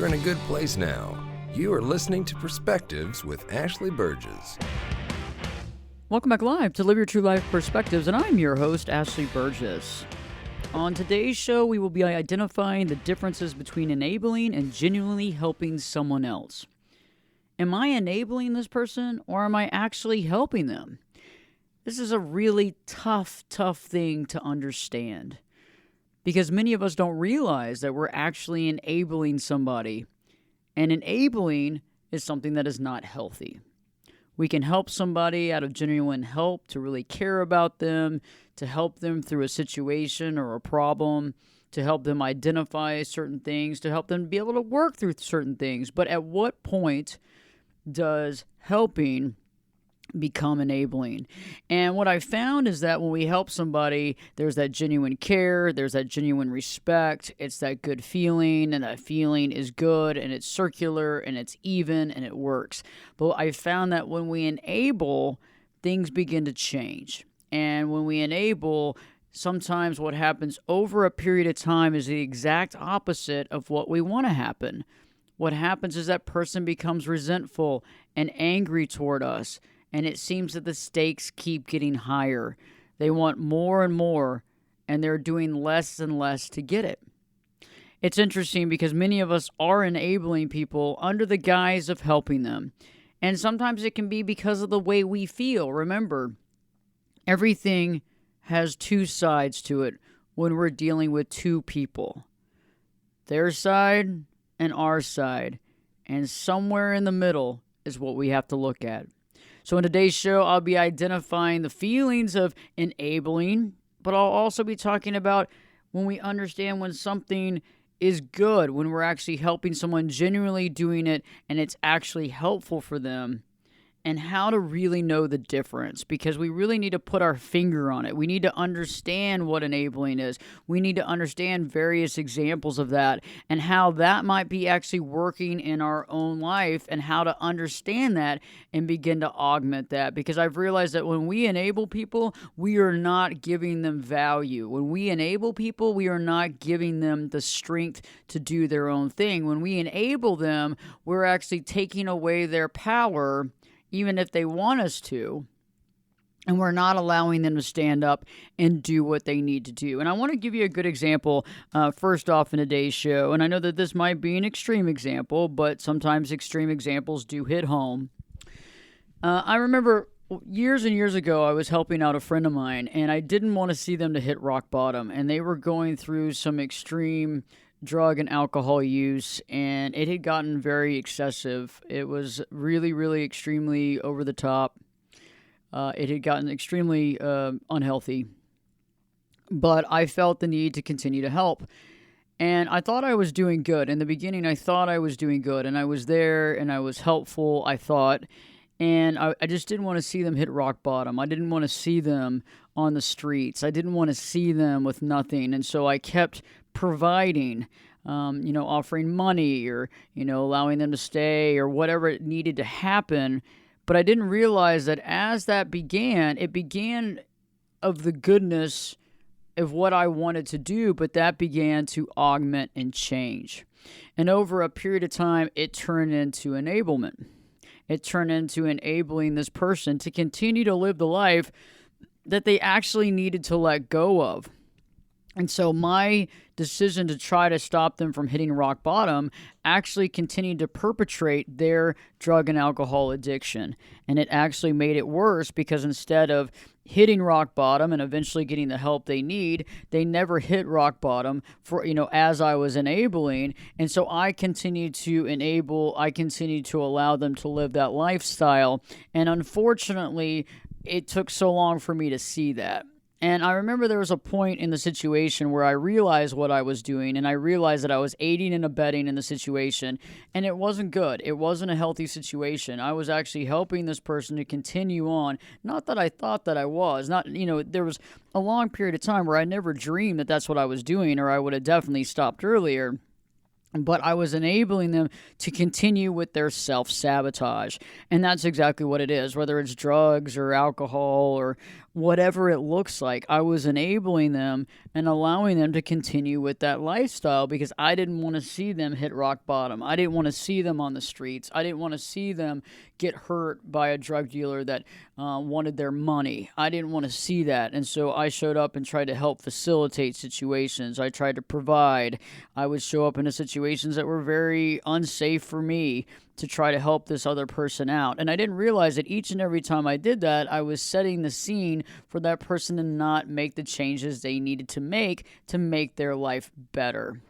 you're in a good place now. You are listening to Perspectives with Ashley Burgess. Welcome back live to Live Your True Life Perspectives, and I'm your host, Ashley Burgess. On today's show, we will be identifying the differences between enabling and genuinely helping someone else. Am I enabling this person, or am I actually helping them? This is a really tough thing to understand, because many of us don't realize that we're actually enabling somebody, and enabling is something that is not healthy. We can help somebody out of genuine help, to really care about them, to help them through a situation or a problem, to help them identify certain things, to help them be able to work through certain things. But at what point does helping become enabling? And what I found is that when we help somebody, there's that genuine care, there's that genuine respect, it's that good feeling, and that feeling is good, and it's circular, and it's even, and it works. But I found that when we enable, things begin to change. And when we enable, sometimes what happens over a period of time is the exact opposite of what we want to happen. What happens is that person becomes resentful and angry toward us. And it seems that the stakes keep getting higher. They want more and more, and they're doing less and less to get it. It's interesting because many of us are enabling people under the guise of helping them. And sometimes it can be because of the way we feel. Remember, everything has two sides to it when we're dealing with two people. Their side and our side. And somewhere in the middle is what we have to look at. So in today's show, I'll be identifying the feelings of enabling, but I'll also be talking about when we understand when something is good, when we're actually helping someone, genuinely doing it, and it's actually helpful for them, and how to really know the difference, because we really need to put our finger on it. We need to understand what enabling is. We need to understand various examples of that and how that might be actually working in our own life, and how to understand that and begin to augment that. Because I've realized that when we enable people, we are not giving them value. When we enable people, we are not giving them the strength to do their own thing. When we enable them, we're actually taking away their power, even if they want us to, and we're not allowing them to stand up and do what they need to do. And I want to give you a good example first off in today's show. And I know that this might be an extreme example, but sometimes extreme examples do hit home. I remember years and years ago, I was helping out a friend of mine, and I didn't want to see them to hit rock bottom. And they were going through some extreme drug and alcohol use, and it had gotten very excessive. It was really extremely over the top. It had gotten extremely unhealthy, but I felt the need to continue to help. And I thought I was doing good. In the beginning, I thought I was doing good, and I was there, and I was helpful, I thought. And I just didn't want to see them hit rock bottom. I didn't want to see them on the streets. I didn't want to see them with nothing. And so I kept providing, offering money, or, allowing them to stay, or whatever it needed to happen. But I didn't realize that as that began, it began of the goodness of what I wanted to do, but that began to augment and change. And over a period of time, it turned into enablement. It turned into enabling this person to continue to live the life that they actually needed to let go of. And so my decision to try to stop them from hitting rock bottom actually continued to perpetrate their drug and alcohol addiction. And it actually made it worse, because instead of hitting rock bottom and eventually getting the help they need, they never hit rock bottom for, as I was enabling. And so I continued to enable, I continued to allow them to live that lifestyle. And unfortunately, it took so long for me to see that. And I remember there was a point in the situation where I realized what I was doing, and I realized that I was aiding and abetting in the situation, and it wasn't good. It wasn't a healthy situation. I was actually helping this person to continue on. Not that I thought that I was. There was a long period of time where I never dreamed that that's what I was doing, or I would have definitely stopped earlier. But I was enabling them to continue with their self-sabotage. And that's exactly what it is, whether it's drugs or alcohol whatever it looks like. I was enabling them and allowing them to continue with that lifestyle because I didn't want to see them hit rock bottom. I didn't want to see them on the streets. I didn't want to see them get hurt by a drug dealer that wanted their money. I didn't want to see that. And so I showed up and tried to help facilitate situations. I tried to provide. I would show up into situations that were very unsafe for me to try to help this other person out. And I didn't realize that each and every time I did that, I was setting the scene for that person to not make the changes they needed to make their life better.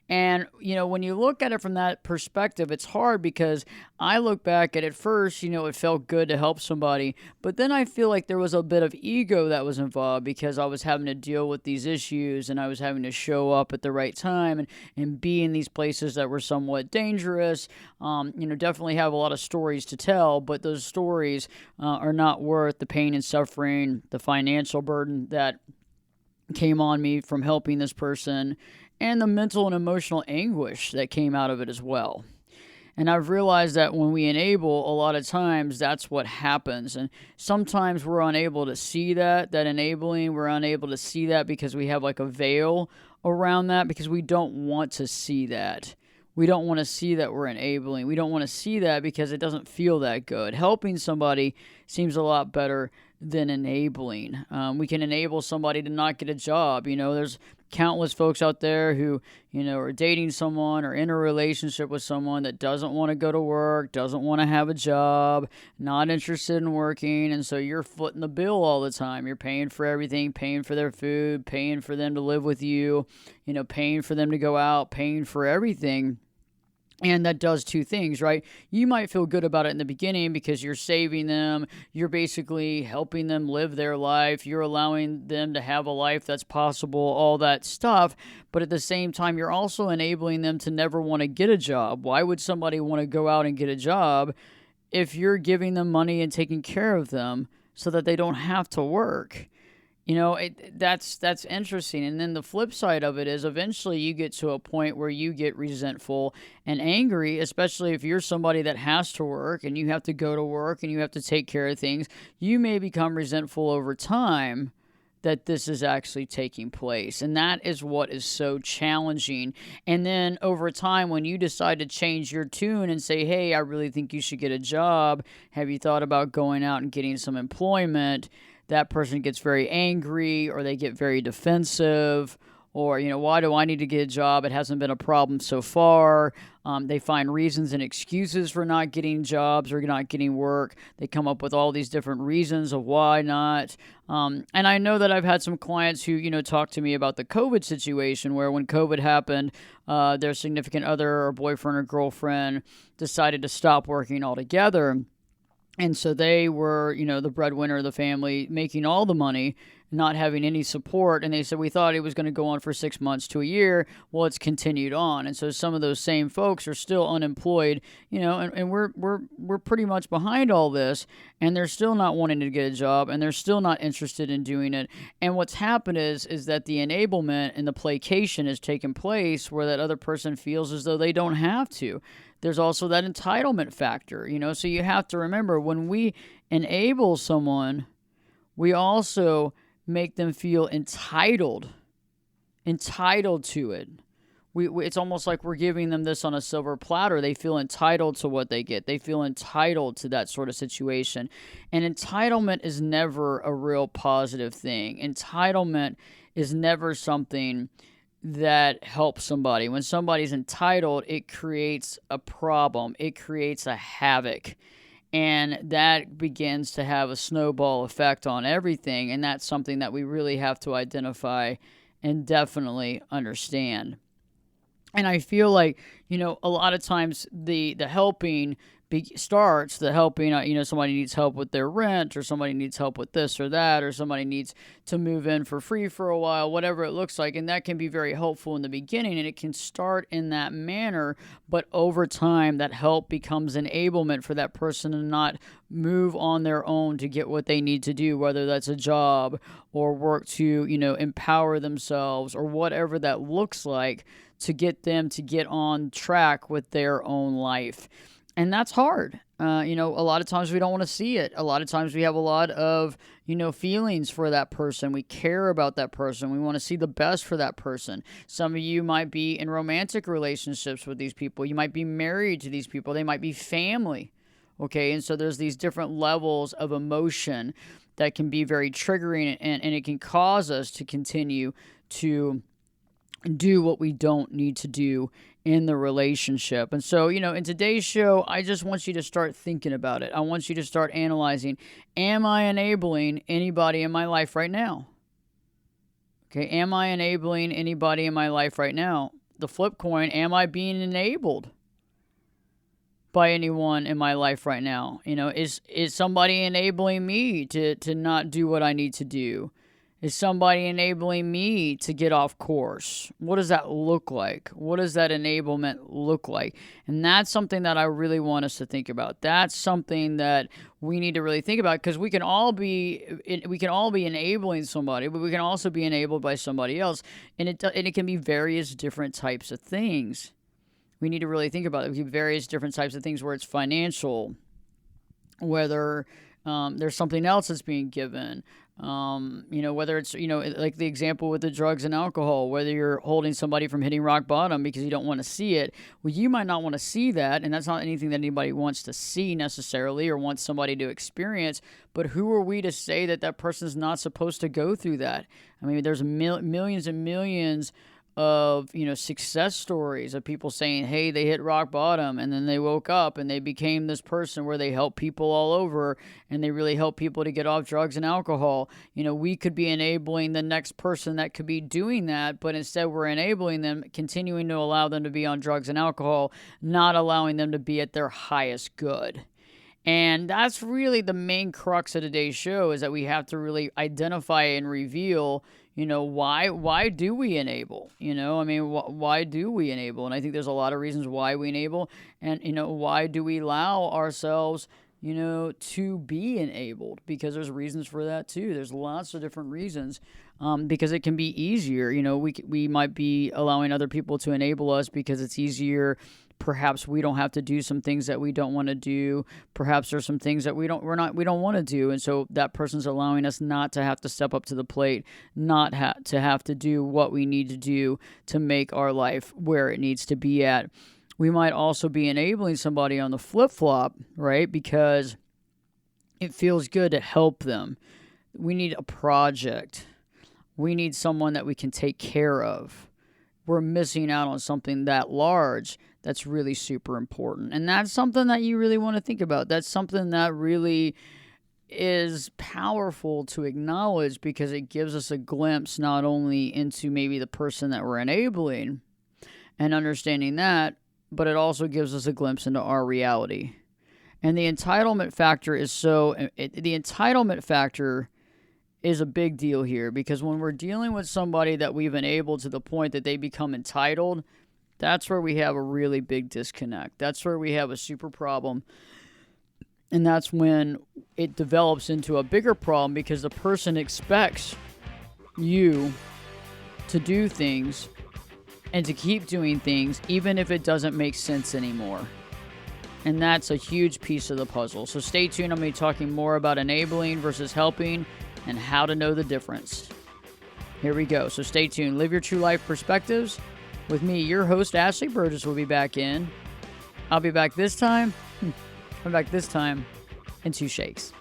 And, when you look at it from that perspective, it's hard because I look back at it first, it felt good to help somebody. But then I feel like there was a bit of ego that was involved because I was having to deal with these issues and I was having to show up at the right time and be in these places that were somewhat dangerous. Definitely have a lot of stories to tell, but those stories are not worth the pain and suffering, the financial burden that came on me from helping this person, and the mental and emotional anguish that came out of it as well. And I've realized that when we enable, a lot of times that's what happens. And sometimes we're unable to see that enabling, we're unable to see that because we have like a veil around that because we don't want to see that. We don't want to see that we're enabling. We don't want to see that because it doesn't feel that good. Helping somebody seems a lot better than enabling. We can enable somebody to not get a job. There's countless folks out there who, are dating someone or in a relationship with someone that doesn't want to go to work, doesn't want to have a job, not interested in working. And so you're footing the bill all the time. You're paying for everything, paying for their food, paying for them to live with you, paying for them to go out, paying for everything. And that does two things, right? You might feel good about it in the beginning because you're saving them. You're basically helping them live their life. You're allowing them to have a life that's possible, all that stuff. But at the same time, you're also enabling them to never want to get a job. Why would somebody want to go out and get a job if you're giving them money and taking care of them so that they don't have to work? That's interesting. And then the flip side of it is eventually you get to a point where you get resentful and angry, especially if you're somebody that has to work and you have to go to work and you have to take care of things. You may become resentful over time that this is actually taking place. And that is what is so challenging. And then over time, when you decide to change your tune and say, hey, I really think you should get a job. Have you thought about going out and getting some employment? That person gets very angry or they get very defensive or, why do I need to get a job? It hasn't been a problem so far. They find reasons and excuses for not getting jobs or not getting work. They come up with all these different reasons of why not. And I know that I've had some clients who, talk to me about the COVID situation where when COVID happened, their significant other or boyfriend or girlfriend decided to stop working altogether. And so they were, the breadwinner of the family, making all the money, not having any support. And they said, we thought it was going to go on for 6 months to a year. Well, it's continued on. And so some of those same folks are still unemployed, and we're pretty much behind all this. And they're still not wanting to get a job and they're still not interested in doing it. And what's happened is that the enablement and the placation has taken place where that other person feels as though they don't have to. There's also that entitlement factor, so you have to remember when we enable someone, we also make them feel entitled to it. It's almost like we're giving them this on a silver platter. They feel entitled to what they get. They feel entitled to that sort of situation. And entitlement is never a real positive thing. Entitlement is never something that helps somebody. When somebody's entitled, it creates a problem. It creates a havoc. And that begins to have a snowball effect on everything. And that's something that we really have to identify and definitely understand. And I feel like, a lot of times the helping starts, the helping, somebody needs help with their rent or somebody needs help with this or that or somebody needs to move in for free for a while, whatever it looks like. And that can be very helpful in the beginning and it can start in that manner. But over time, that help becomes enablement for that person to not move on their own to get what they need to do, whether that's a job or work to, empower themselves or whatever that looks like to get them to get on track with their own life. And that's hard. A lot of times we don't want to see it. A lot of times we have a lot of, feelings for that person. We care about that person. We want to see the best for that person. Some of you might be in romantic relationships with these people. You might be married to these people. They might be family. Okay. And so there's these different levels of emotion that can be very triggering, and it can cause us to continue to do what we don't need to do in the relationship. And so, in today's show, I just want you to start thinking about it. I want you to start analyzing, am I enabling anybody in my life right now? Okay, am I enabling anybody in my life right now? The flip coin, am I being enabled by anyone in my life right now? Is somebody enabling me to not do what I need to do? Is somebody enabling me to get off course? What does that look like? What does that enablement look like? And that's something that I really want us to think about. That's something that we need to really think about, because we can all be enabling somebody, but we can also be enabled by somebody else, and it can be various different types of things. We need to really think about it. We have various different types of things, where it's financial, whether there's something else that's being given. Whether it's, like the example with the drugs and alcohol, whether you're holding somebody from hitting rock bottom because you don't want to see it. Well, you might not want to see that, and that's not anything that anybody wants to see necessarily or wants somebody to experience. But who are we to say that that person's not supposed to go through that? I mean, there's millions and millions of success stories of people saying, hey, they hit rock bottom and then they woke up and they became this person where they help people all over, and they really help people to get off drugs and alcohol. We could be enabling the next person that could be doing that, but instead we're enabling them, continuing to allow them to be on drugs and alcohol, not allowing them to be at their highest good. And that's really the main crux of today's show, is that we have to really identify and reveal, why do we enable? Why do we enable? And I think there's a lot of reasons why we enable, and, why do we allow ourselves, to be enabled? Because there's reasons for that too. There's lots of different reasons, because it can be easier. We might be allowing other people to enable us because it's easier. Perhaps we don't have to do some things that we don't want to do. Perhaps there's some things that we don't want to do, and so that person's allowing us not to have to step up to the plate, not to have to do what we need to do to make our life where it needs to be at. We might also be enabling somebody on the flip-flop, right? Because it feels good to help them. We need a project. We need someone that we can take care of. We're missing out on something that large that's really super important. And that's something that you really want to think about. That's something that really is powerful to acknowledge, because it gives us a glimpse not only into maybe the person that we're enabling and understanding that, but it also gives us a glimpse into our reality. And the entitlement factor is a big deal here, because when we're dealing with somebody that we've enabled to the point that they become entitled, that's where we have a really big disconnect. That's where we have a super problem. And that's when it develops into a bigger problem, because the person expects you to do things and to keep doing things, even if it doesn't make sense anymore. And that's a huge piece of the puzzle. So stay tuned. I'm going to be talking more about enabling versus helping and how to know the difference. Here we go. So stay tuned. Live your true life perspectives. With me, your host, Ashley Burgess, will be back in. I'll be back this time. I'm back this time in 2 shakes.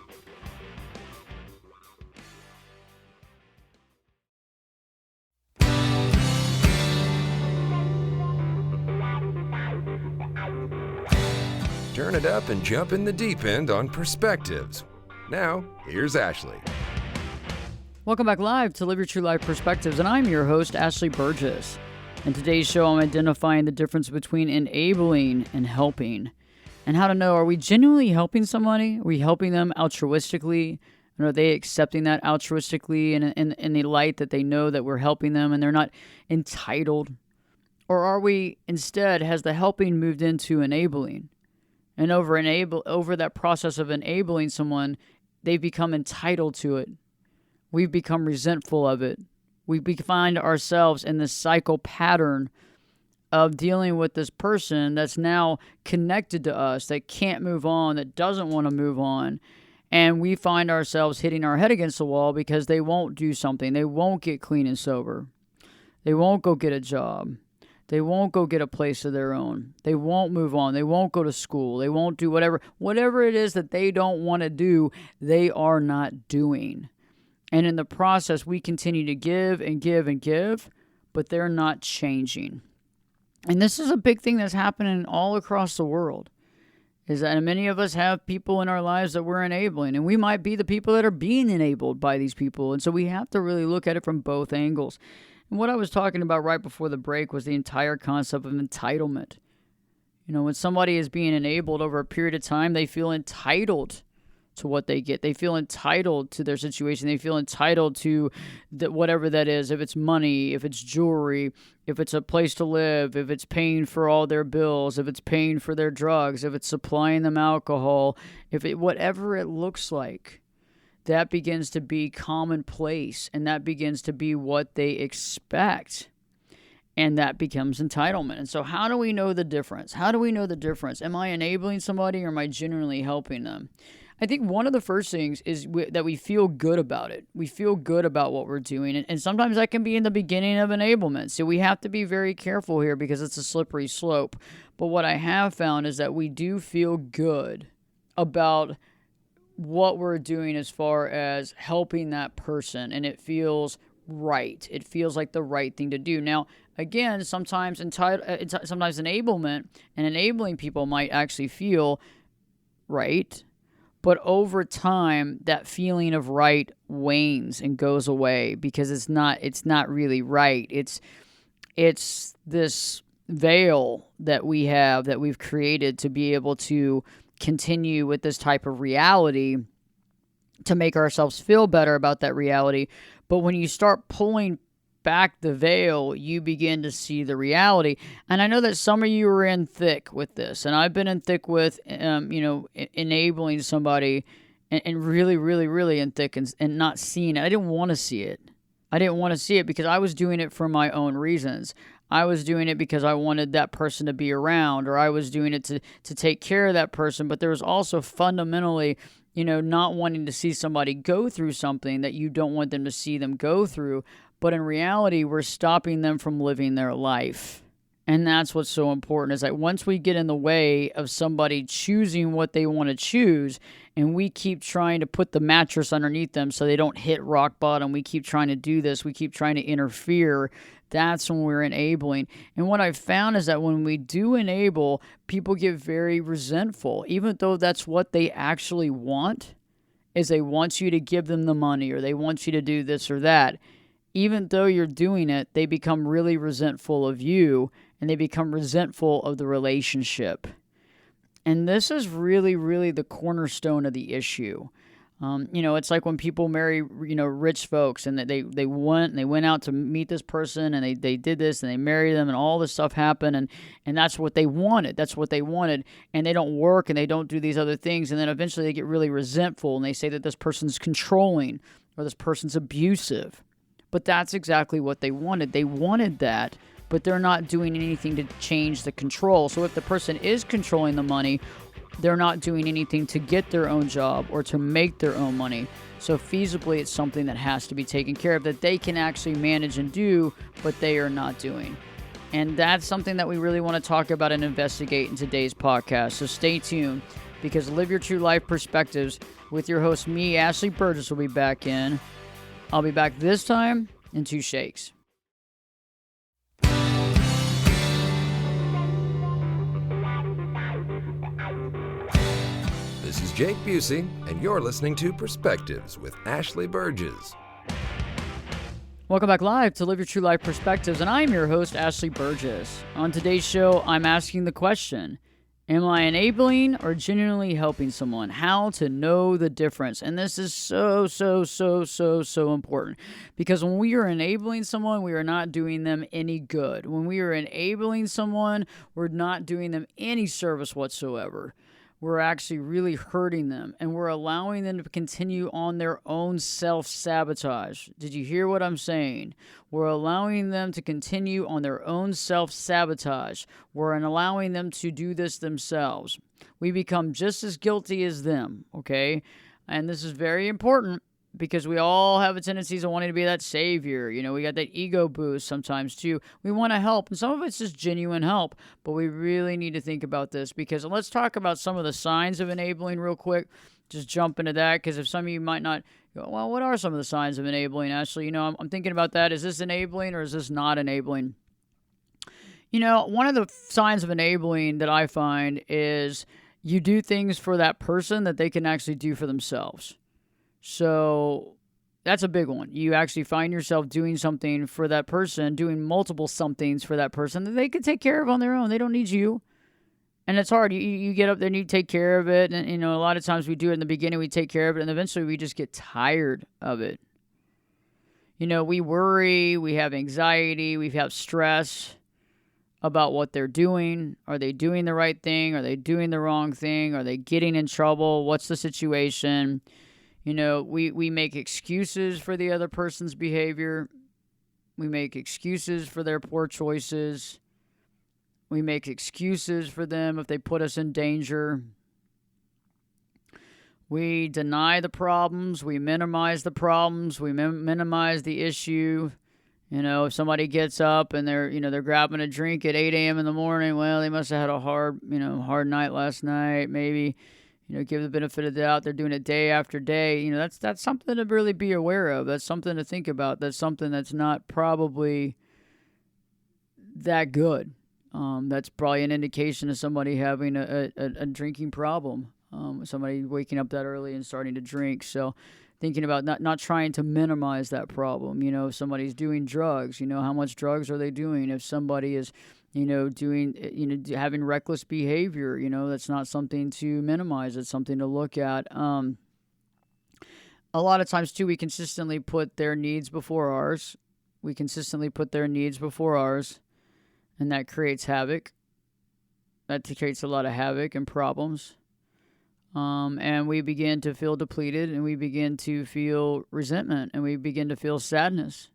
Turn it up and jump in the deep end on perspectives. Now, here's Ashley. Welcome back live to Live Your True Life Perspectives, and I'm your host, Ashley Burgess. In today's show, I'm identifying the difference between enabling and helping, and how to know, are we genuinely helping somebody? Are we helping them altruistically? And are they accepting that altruistically in the light that they know that we're helping them and they're not entitled? Or are we, instead, has the helping moved into enabling? And over that process of enabling someone, they've become entitled to it. We've become resentful of it. We find ourselves in this cycle pattern of dealing with this person that's now connected to us, that can't move on, that doesn't want to move on. And we find ourselves hitting our head against the wall because they won't do something. They won't get clean and sober. They won't go get a job. They won't go get a place of their own. They won't move on. They won't go to school. They won't do whatever it is that they don't want to do, they are not doing. And in the process, we continue to give and give and give, but they're not changing. And this is a big thing that's happening all across the world, is that many of us have people in our lives that we're enabling, and we might be the people that are being enabled by these people. And so we have to really look at it from both angles. And what I was talking about right before the break was the entire concept of entitlement. You know, when somebody is being enabled over a period of time, they feel entitled to what they get. They feel entitled to their situation. They feel entitled to whatever that is. If it's money, if it's jewelry, if it's a place to live, if it's paying for all their bills, if it's paying for their drugs, if it's supplying them alcohol, whatever it looks like. That begins to be commonplace, and that begins to be what they expect, and that becomes entitlement. And so how do we know the difference? How do we know the difference? Am I enabling somebody, or am I genuinely helping them? I think one of the first things is that we feel good about it. We feel good about what we're doing, and sometimes that can be in the beginning of enablement. So we have to be very careful here because it's a slippery slope. But what I have found is that we do feel good about what we're doing as far as helping that person, and it feels right. It feels like the right thing to do. Now, again, sometimes enablement and enabling people might actually feel right, but over time, that feeling of right wanes and goes away because it's not really right. It's this veil that we've created to be able to continue with this type of reality to make ourselves feel better about that reality. But when you start pulling back the veil, you begin to see the reality. And I know that some of you are in thick with this, and I've been in thick with, enabling somebody and really, really, really in thick and not seeing it. I didn't want to see it. I didn't want to see it because I was doing it for my own reasons. I was doing it because I wanted that person to be around, or I was doing it to take care of that person. But there was also fundamentally, not wanting to see somebody go through something that you don't want them to see them go through. But in reality, we're stopping them from living their life. And that's what's so important, is that once we get in the way of somebody choosing what they want to choose, and we keep trying to put the mattress underneath them so they don't hit rock bottom, we keep trying to do this, we keep trying to interfere, that's when we're enabling. And what I've found is that when we do enable, people get very resentful, even though that's what they actually want, is they want you to give them the money, or they want you to do this or that. Even though you're doing it, they become really resentful of you, and they become resentful of the relationship. And this is really, really the cornerstone of the issue. It's like when people marry, rich folks, and they went out to meet this person, and they did this, and they married them, and all this stuff happened, and that's what they wanted. That's what they wanted. And they don't work, and they don't do these other things, and then eventually they get really resentful, and they say that this person's controlling, or this person's abusive. But that's exactly what they wanted. They wanted that, but they're not doing anything to change the control. So if the person is controlling the money, they're not doing anything to get their own job or to make their own money. So feasibly, it's something that has to be taken care of, that they can actually manage and do, but they are not doing. And that's something that we really want to talk about and investigate in today's podcast. So stay tuned, because Live Your True Life Perspectives with your host, me, Ashley Burgess, will be back in. I'll be back this time in 2 shakes. This is Jake Busey, and you're listening to Perspectives with Ashley Burgess. Welcome back live to Live Your True Life Perspectives, and I'm your host, Ashley Burgess. On today's show, I'm asking the question, am I enabling or genuinely helping someone? How to know the difference. And this is so important. Because when we are enabling someone, we are not doing them any good. When we are enabling someone, we're not doing them any service whatsoever. we're actually really hurting them, and we're allowing them to continue on their own self-sabotage. Did you hear what I'm saying? We're allowing them to continue on their own self-sabotage. We're allowing them to do this themselves. We become just as guilty as them, okay? And this is very important because we all have a tendency of wanting to be that savior. We got that ego boost sometimes too. We want to help, and some of it's just genuine help, but we really need to think about this because let's talk about some of the signs of enabling real quick. Just jump into that because if some of you might not go, well, what are some of the signs of enabling, Ashley? I'm thinking about that. Is this enabling or is this not enabling? One of the signs of enabling that I find is you do things for that person that they can actually do for themselves. So that's a big one. You actually find yourself doing something for that person, doing multiple somethings for that person that they could take care of on their own. They don't need you. And it's hard. You get up there and you take care of it. And, a lot of times we do it in the beginning, we take care of it. And eventually we just get tired of it. We worry, we have anxiety, we have stress about what they're doing. Are they doing the right thing? Are they doing the wrong thing? Are they getting in trouble? What's the situation? We make excuses for the other person's behavior. We make excuses for their poor choices. We make excuses for them if they put us in danger. We deny the problems. We minimize the problems. We minimize the issue. If somebody gets up and they're grabbing a drink at 8 a.m. in the morning, well, they must have had a hard night last night, maybe. Give the benefit of the doubt. They're doing it day after day. That's something to really be aware of. That's something to think about. That's something that's not probably that good. That's probably an indication of somebody having a drinking problem. Somebody waking up that early and starting to drink. So thinking about not trying to minimize that problem. If somebody's doing drugs, how much drugs are they doing? If somebody is having reckless behavior, that's not something to minimize. It's something to look at. A lot of times, too, we consistently put their needs before ours. And that creates havoc. That creates a lot of havoc and problems. And we begin to feel depleted, and we begin to feel resentment, and we begin to feel sadness.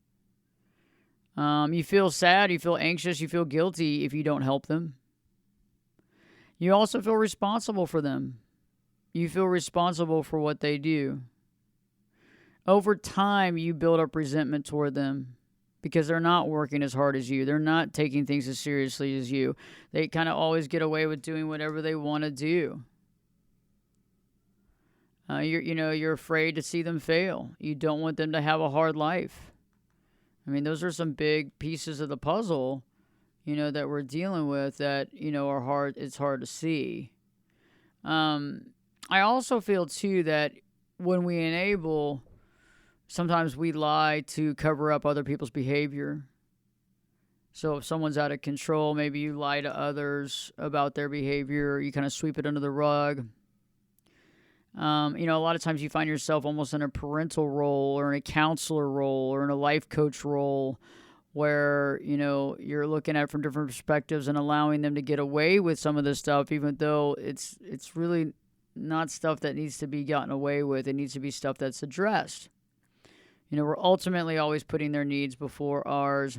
You feel sad, you feel anxious, you feel guilty if you don't help them. You also feel responsible for them. You feel responsible for what they do. Over time, you build up resentment toward them because they're not working as hard as you. They're not taking things as seriously as you. They kind of always get away with doing whatever they want to do. You're afraid to see them fail. You don't want them to have a hard life. Those are some big pieces of the puzzle, that we're dealing with that, are hard. It's hard to see. I also feel, too, that when we enable, sometimes we lie to cover up other people's behavior. So if someone's out of control, maybe you lie to others about their behavior. You kind of sweep it under the rug. A lot of times you find yourself almost in a parental role or in a counselor role or in a life coach role where, you're looking at it from different perspectives and allowing them to get away with some of this stuff, even though it's really not stuff that needs to be gotten away with. It needs to be stuff that's addressed. We're ultimately always putting their needs before ours.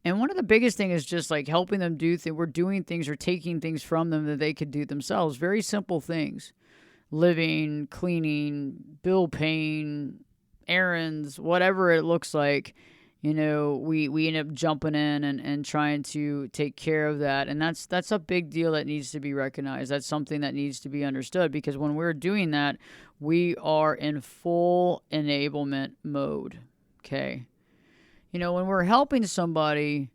And one of the biggest things is just like helping them do things. We're doing things or taking things from them that they could do themselves. Very simple things. Living, cleaning, bill paying, errands, whatever it looks like. We end up jumping in and trying to take care of that. And that's a big deal that needs to be recognized. That's something that needs to be understood because when we're doing that, we are in full enablement mode. Okay. When we're helping somebody,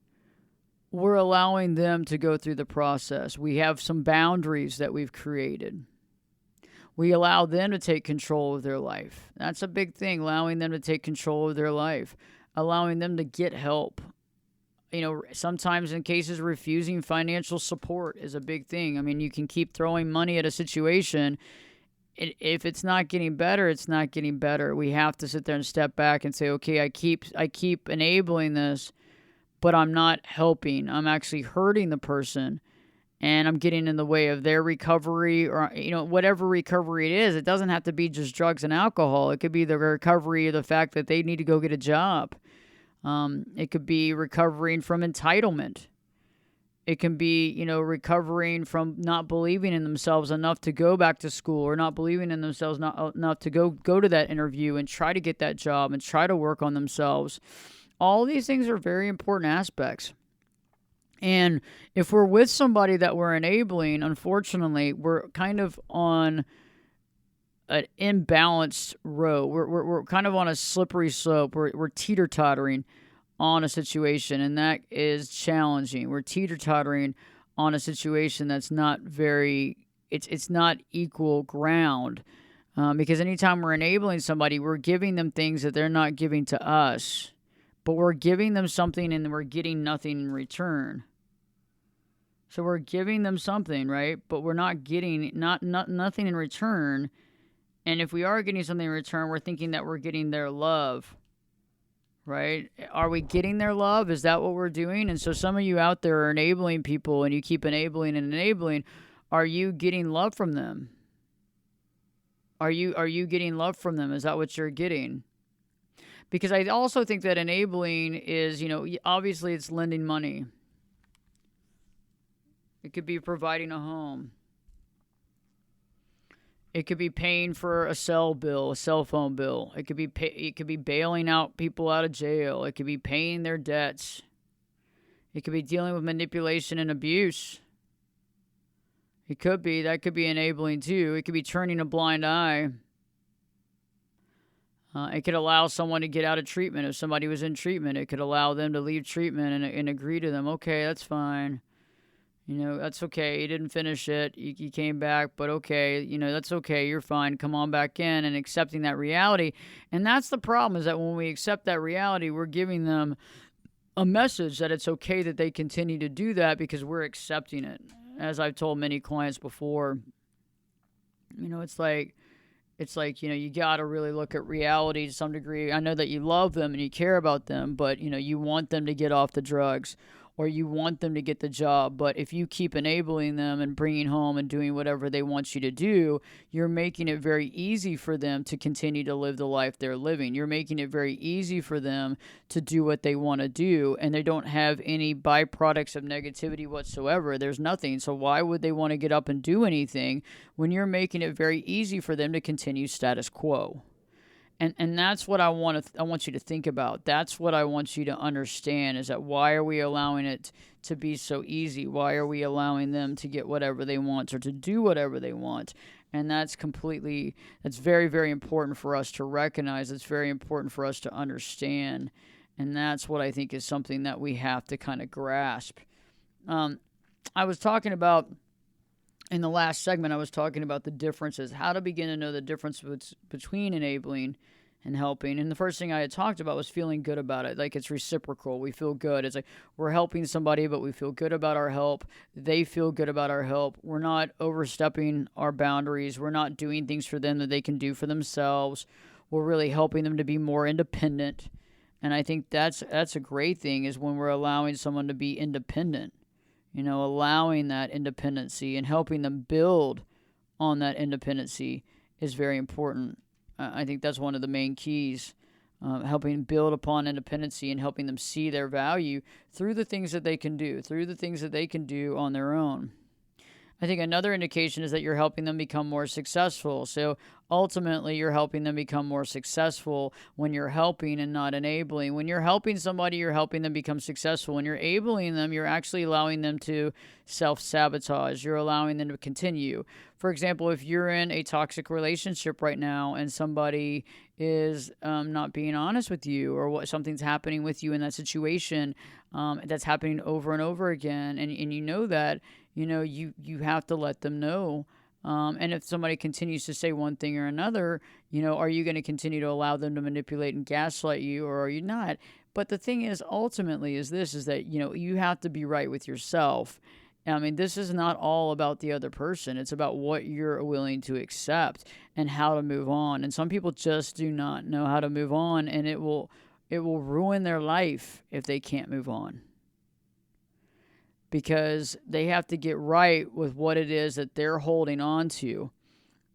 we're allowing them to go through the process. We have some boundaries that we've created. We allow them to take control of their life. That's a big thing, allowing them to take control of their life, allowing them to get help. Sometimes in cases, refusing financial support is a big thing. You can keep throwing money at a situation. If it's not getting better, it's not getting better. We have to sit there and step back and say, okay, I keep enabling this, but I'm not helping. I'm actually hurting the person. and I'm getting in the way of their recovery, or whatever recovery it is. It doesn't have to be just drugs and alcohol. It could be the recovery of the fact that they need to go get a job. It could be recovering from entitlement. It can be, recovering from not believing in themselves enough to go back to school, or not believing in themselves not enough to go to that interview and try to get that job and try to work on themselves. All these things are very important aspects. And if we're with somebody that we're enabling, unfortunately, we're kind of on an imbalanced road. We're kind of on a slippery slope. We're teeter-tottering on a situation, and that is challenging. We're teeter-tottering on a situation that's not it's not equal ground, because anytime we're enabling somebody, we're giving them things that they're not giving to us, but we're giving them something and we're getting nothing in return. So we're giving them something, right? But we're not getting nothing in return. And if we are getting something in return, we're thinking that we're getting their love. Right? Are we getting their love? Is that what we're doing? And so some of you out there are enabling people, and you keep enabling and enabling. Are you getting love from them? Are you getting love from them? Is that what you're getting? Because I also think that enabling is, obviously it's lending money. It could be providing a home. It could be paying for a cell phone bill. It could be bailing out people out of jail. It could be paying their debts. It could be dealing with manipulation and abuse. That could be enabling too. It could be turning a blind eye. It could allow someone to get out of treatment. If somebody was in treatment, it could allow them to leave treatment and agree to them. Okay, that's fine. That's okay. You didn't finish it. You came back, but okay. That's okay. You're fine. Come on back in, and accepting that reality. And that's the problem, is that when we accept that reality, we're giving them a message that it's okay that they continue to do that because we're accepting it. As I've told many clients before, it's like, you got to really look at reality to some degree. I know that you love them and you care about them, but, you want them to get off the drugs, or you want them to get the job. But if you keep enabling them and bringing home and doing whatever they want you to do, you're making it very easy for them to continue to live the life they're living. You're making it very easy for them to do what they want to do, and they don't have any byproducts of negativity whatsoever. There's nothing. So why would they want to get up and do anything when you're making it very easy for them to continue status quo? And that's what I want you to think about. That's what I want you to understand, is that why are we allowing it to be so easy? Why are we allowing them to get whatever they want, or to do whatever they want? And that's very, very important for us to recognize. It's very important for us to understand. And that's what I think is something that we have to kind of grasp. I was talking about, in the last segment, I was talking about the differences, how to begin to know the difference between enabling and helping. And the first thing I had talked about was feeling good about it. Like, it's reciprocal. We feel good. It's like we're helping somebody, but we feel good about our help. They feel good about our help. We're not overstepping our boundaries. We're not doing things for them that they can do for themselves. We're really helping them to be more independent. And I think that's a great thing, is when we're allowing someone to be independent. Allowing that independency and helping them build on that independency is very important. I think that's one of the main keys, helping build upon independency and helping them see their value through the things that they can do on their own. I think another indication is that you're helping them become more successful. So ultimately, you're helping them become more successful when you're helping and not enabling. When you're helping somebody, you're helping them become successful. When you're enabling them, you're actually allowing them to self-sabotage. You're allowing them to continue. For example, if you're in a toxic relationship right now and somebody is not being honest with you, or something's happening with you in that situation that's happening over and over again, and you know that, you have to let them know. And if somebody continues to say one thing or another, are you going to continue to allow them to manipulate and gaslight you, or are you not? But the thing is, ultimately, is that, you have to be right with yourself. I mean, this is not all about the other person. It's about what you're willing to accept and how to move on. And some people just do not know how to move on, and it will ruin their life if they can't move on. because they have to get right with what it is that they're holding on to.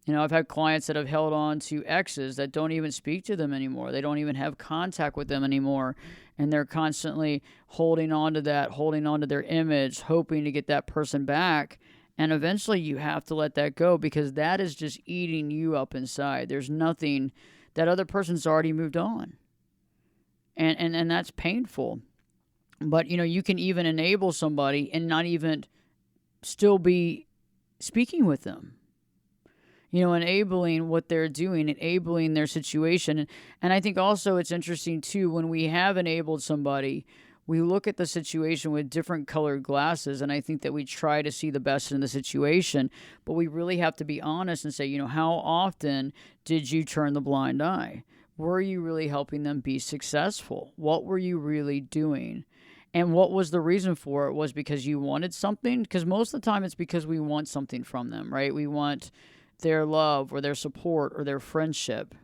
I've had clients that have held on to exes that don't even speak to them anymore. They don't even have contact with them anymore. And they're constantly holding on to that, holding on to their image, hoping to get that person back. And eventually you have to let that go, because that is just eating you up inside. There's nothing, that other person's already moved on. And that's painful. But, you can even enable somebody and not even still be speaking with them. Enabling what they're doing, enabling their situation. And I think also it's interesting, too, when we have enabled somebody, we look at the situation with different colored glasses, and I think that we try to see the best in the situation, but we really have to be honest and say, how often did you turn the blind eye? Were you really helping them be successful? What were you really doing? And what was the reason for it? Was because you wanted something? Because most of the time it's because we want something from them, right? We want their love or their support or their friendship,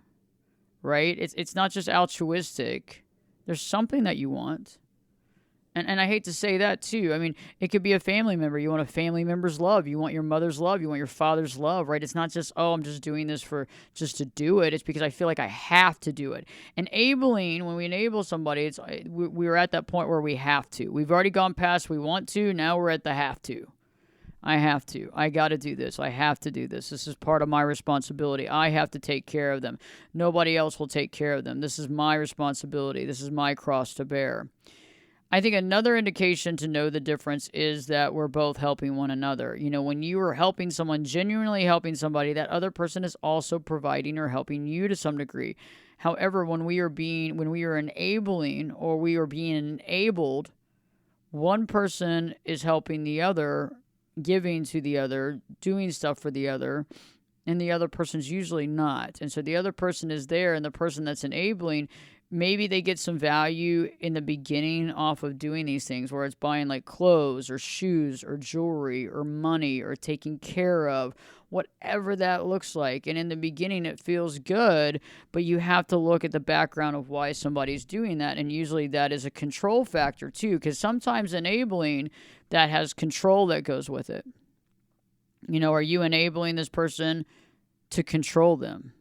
right? It's not just altruistic. There's something that you want. And I hate to say that too. I mean, it could be a family member. You want a family member's love. You want your mother's love. You want your father's love, right? It's not just, I'm just doing this for just to do it. It's because I feel like I have to do it. Enabling, when we enable somebody, we're at that point where we have to. We've already gone past we want to. Now we're at the have to. I have to. I got to do this. I have to do this. This is part of my responsibility. I have to take care of them. Nobody else will take care of them. This is my responsibility. This is my cross to bear. I think another indication to know the difference is that we're both helping one another. When you are helping someone, genuinely helping somebody, that other person is also providing or helping you to some degree. However, when we are enabling or we are being enabled, one person is helping the other, giving to the other, doing stuff for the other, and the other person's usually not. And so the other person is there, and the person that's enabling, maybe they get some value in the beginning off of doing these things, where it's buying like clothes or shoes or jewelry or money or taking care of, whatever that looks like. And in the beginning, it feels good, but you have to look at the background of why somebody's doing that. And usually that is a control factor too, because sometimes enabling, that has control that goes with it. Are you enabling this person to control them?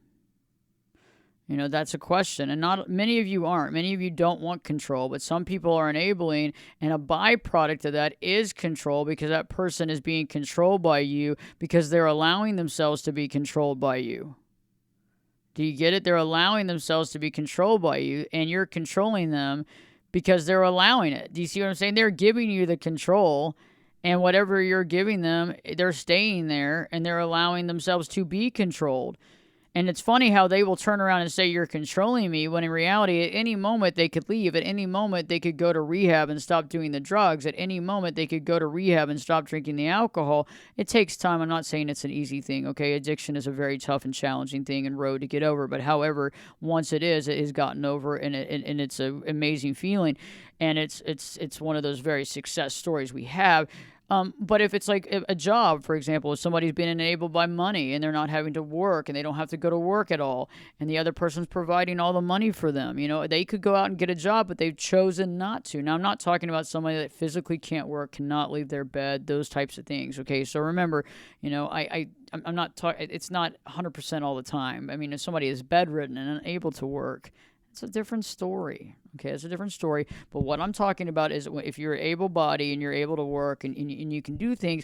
That's a question. And not many of you aren't. Many of you don't want control, but some people are enabling, and a byproduct of that is control, because that person is being controlled by you because they're allowing themselves to be controlled by you. Do you get it? They're allowing themselves to be controlled by you, and you're controlling them because they're allowing it. Do you see what I'm saying? They're giving you the control, and whatever you're giving them, they're staying there, and they're allowing themselves to be controlled. And it's funny how they will turn around and say, you're controlling me, when in reality, at any moment they could leave. At any moment they could go to rehab and stop doing the drugs. At any moment they could go to rehab and stop drinking the alcohol. It takes time. I'm not saying it's an easy thing, okay? Addiction is a very tough and challenging thing and road to get over. But however, once it is gotten over, and it's an amazing feeling. And it's one of those very success stories we have. But if it's like a job, for example, if somebody's been enabled by money and they're not having to work and they don't have to go to work at all, and the other person's providing all the money for them, they could go out and get a job, but they've chosen not to. Now, I'm not talking about somebody that physically can't work, cannot leave their bed, those types of things. Okay, so remember, I'm not talking. It's not 100% all the time. I mean, if somebody is bedridden and unable to work, it's a different story. Okay, it's a different story. But what I'm talking about is if you're able-bodied and you're able to work and you can do things,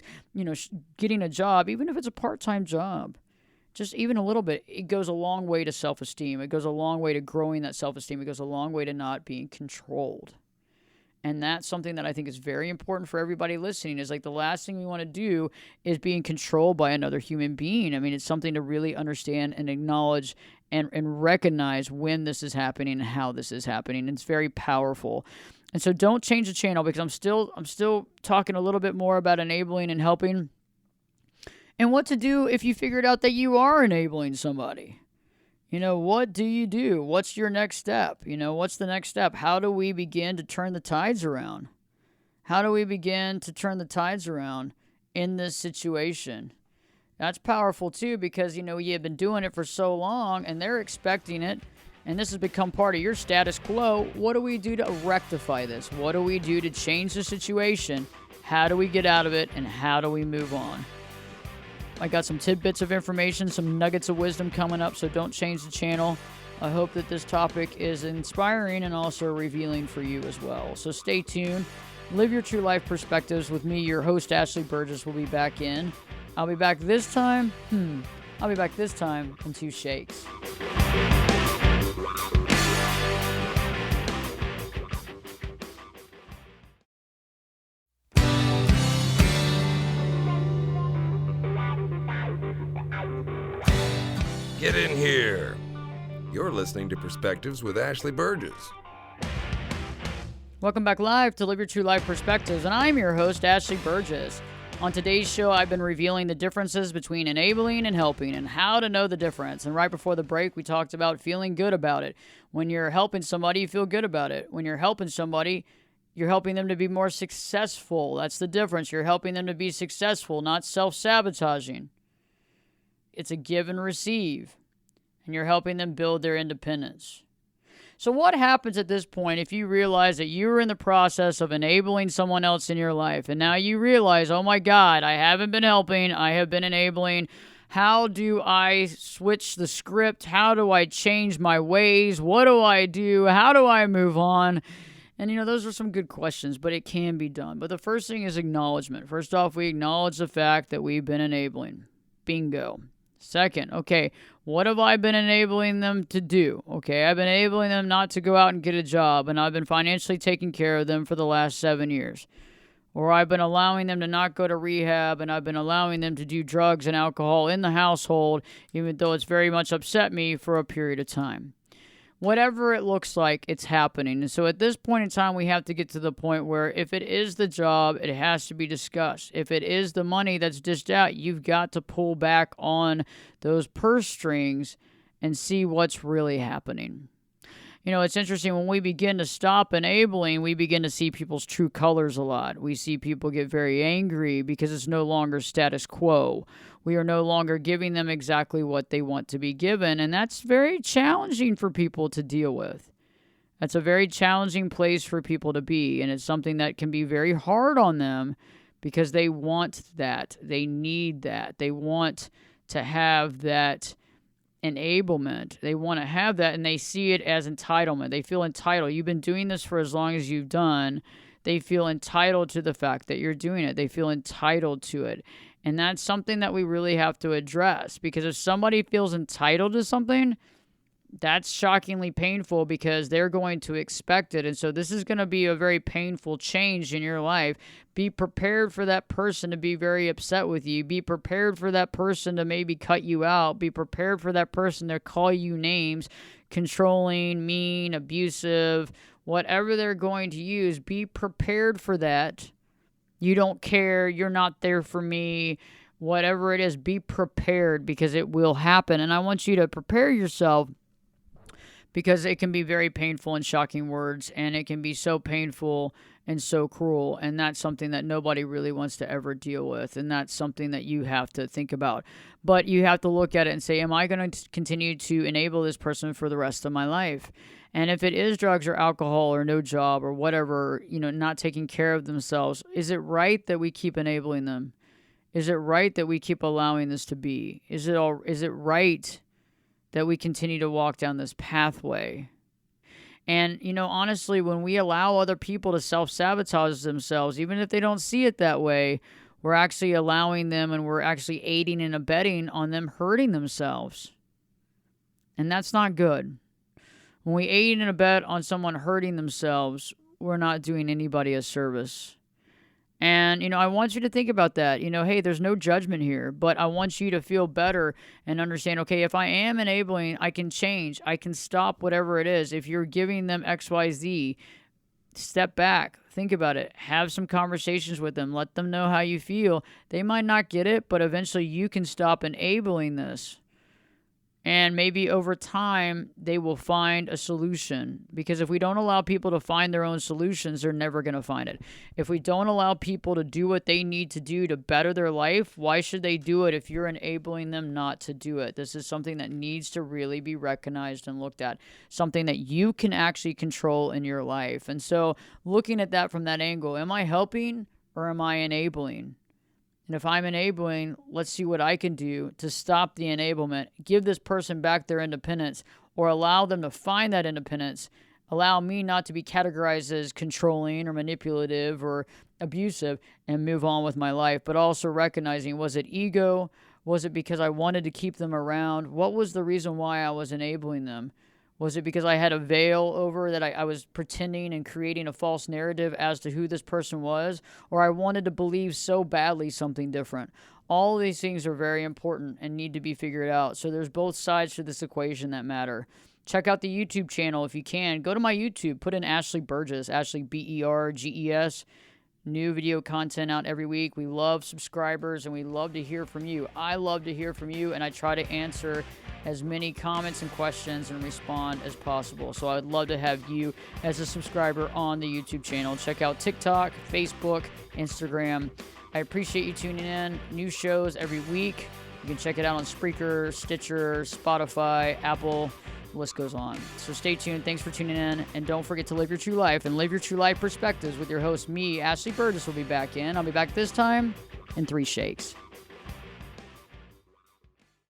getting a job, even if it's a part-time job, just even a little bit, it goes a long way to self-esteem. It goes a long way to growing that self-esteem. It goes a long way to not being controlled. And that's something that I think is very important for everybody listening, is like the last thing we want to do is being controlled by another human being. I mean, it's something to really understand and acknowledge and recognize when this is happening and how this is happening. It's very powerful. And so don't change the channel, because I'm still talking a little bit more about enabling and helping, and what to do if you figured out that you are enabling somebody. What do you do? What's your next step? What's the next step? How do we begin to turn the tides around? How do we begin to turn the tides around in this situation? That's powerful too, because, you've been doing it for so long and they're expecting it, and this has become part of your status quo. What do we do to rectify this? What do we do to change the situation How do we get out of it, and how do we move on? I got some tidbits of information, some nuggets of wisdom coming up, so don't change the channel. I hope that this topic is inspiring and also revealing for you as well. So stay tuned. Live your true life perspectives with me, your host, Ashley Burgess, will be back in. I'll be back this time. I'll be back this time in 2 shakes. Get in here. You're listening to Perspectives with Ashley Burgess. Welcome back live to Live Your True Life Perspectives, and I'm your host, Ashley Burgess. On today's show, I've been revealing the differences between enabling and helping and how to know the difference. And right before the break, we talked about feeling good about it. When you're helping somebody, you feel good about it. When you're helping somebody, you're helping them to be more successful. That's the difference. You're helping them to be successful, not self-sabotaging. It's a give and receive, and you're helping them build their independence. So what happens at this point if you realize that you were in the process of enabling someone else in your life, and now you realize, oh my God, I haven't been helping, I have been enabling. How do I switch the script? How do I change my ways? What do I do? How do I move on? And, those are some good questions, but it can be done. But the first thing is acknowledgement. First off, we acknowledge the fact that we've been enabling. Bingo. Second, okay, what have I been enabling them to do? Okay, I've been enabling them not to go out and get a job, and I've been financially taking care of them for the last 7 years. Or I've been allowing them to not go to rehab, and I've been allowing them to do drugs and alcohol in the household, even though it's very much upset me for a period of time. Whatever it looks like, it's happening. And so at this point in time, we have to get to the point where if it is the job, it has to be discussed. If it is the money that's dished out, you've got to pull back on those purse strings and see what's really happening. It's interesting, when we begin to stop enabling, we begin to see people's true colors a lot. We see people get very angry because it's no longer status quo. We are no longer giving them exactly what they want to be given, and that's very challenging for people to deal with. That's a very challenging place for people to be, and it's something that can be very hard on them because they want that. They need that. They want to have that enablement. They want to have that, and they see it as entitlement. They feel entitled. You've been doing this for as long as you've done. They feel entitled to the fact that you're doing it. They feel entitled to it. And that's something that we really have to address, because if somebody feels entitled to something, that's shockingly painful because they're going to expect it. And so this is going to be a very painful change in your life. Be prepared for that person to be very upset with you. Be prepared for that person to maybe cut you out. Be prepared for that person to call you names, controlling, mean, abusive, whatever they're going to use. Be prepared for that. You don't care. You're not there for me. Whatever it is, be prepared, because it will happen. And I want you to prepare yourself, because it can be very painful and shocking words, and it can be so painful and so cruel, and that's something that nobody really wants to ever deal with, and that's something that you have to think about. But you have to look at it and say, am I going to continue to enable this person for the rest of my life? And if it is drugs or alcohol or no job or whatever, not taking care of themselves, is it right that we keep enabling them? Is it right that we keep allowing this to be? Is it right that we continue to walk down this pathway? And, honestly, when we allow other people to self-sabotage themselves, even if they don't see it that way, we're actually allowing them, and we're actually aiding and abetting on them hurting themselves. And that's not good. When we aid and abet on someone hurting themselves, we're not doing anybody a service. And, I want you to think about that. Hey, there's no judgment here, but I want you to feel better and understand, okay, if I am enabling, I can change. I can stop whatever it is. If you're giving them XYZ, step back, think about it, have some conversations with them, let them know how you feel. They might not get it, but eventually you can stop enabling this. And maybe over time, they will find a solution. Because if we don't allow people to find their own solutions, they're never going to find it. If we don't allow people to do what they need to do to better their life, why should they do it if you're enabling them not to do it? This is something that needs to really be recognized and looked at. Something that you can actually control in your life. And so looking at that from that angle, am I helping or am I enabling? And if I'm enabling, let's see what I can do to stop the enablement, give this person back their independence, or allow them to find that independence, allow me not to be categorized as controlling or manipulative or abusive, and move on with my life. But also recognizing, was it ego? Was it because I wanted to keep them around? What was the reason why I was enabling them? Was it because I had a veil over that I was pretending and creating a false narrative as to who this person was? Or I wanted to believe so badly something different? All of these things are very important and need to be figured out. So there's both sides to this equation that matter. Check out the YouTube channel if you can. Go to my YouTube. Put in Ashley Burgess, Ashley Berges. New video content out every week. We love subscribers and we love to hear from you. I love to hear from you, and I try to answer as many comments and questions and respond as possible. So I'd love to have you as a subscriber on the YouTube channel. Check out TikTok, Facebook, Instagram. I appreciate you tuning in. New shows every week. You can check it out on Spreaker, Stitcher, Spotify, Apple. The list goes on. So stay tuned. Thanks for tuning in. And don't forget to live your true life and live your true life perspectives with your host, me, Ashley Burgess, will be back in. I'll be back this time in 3 shakes.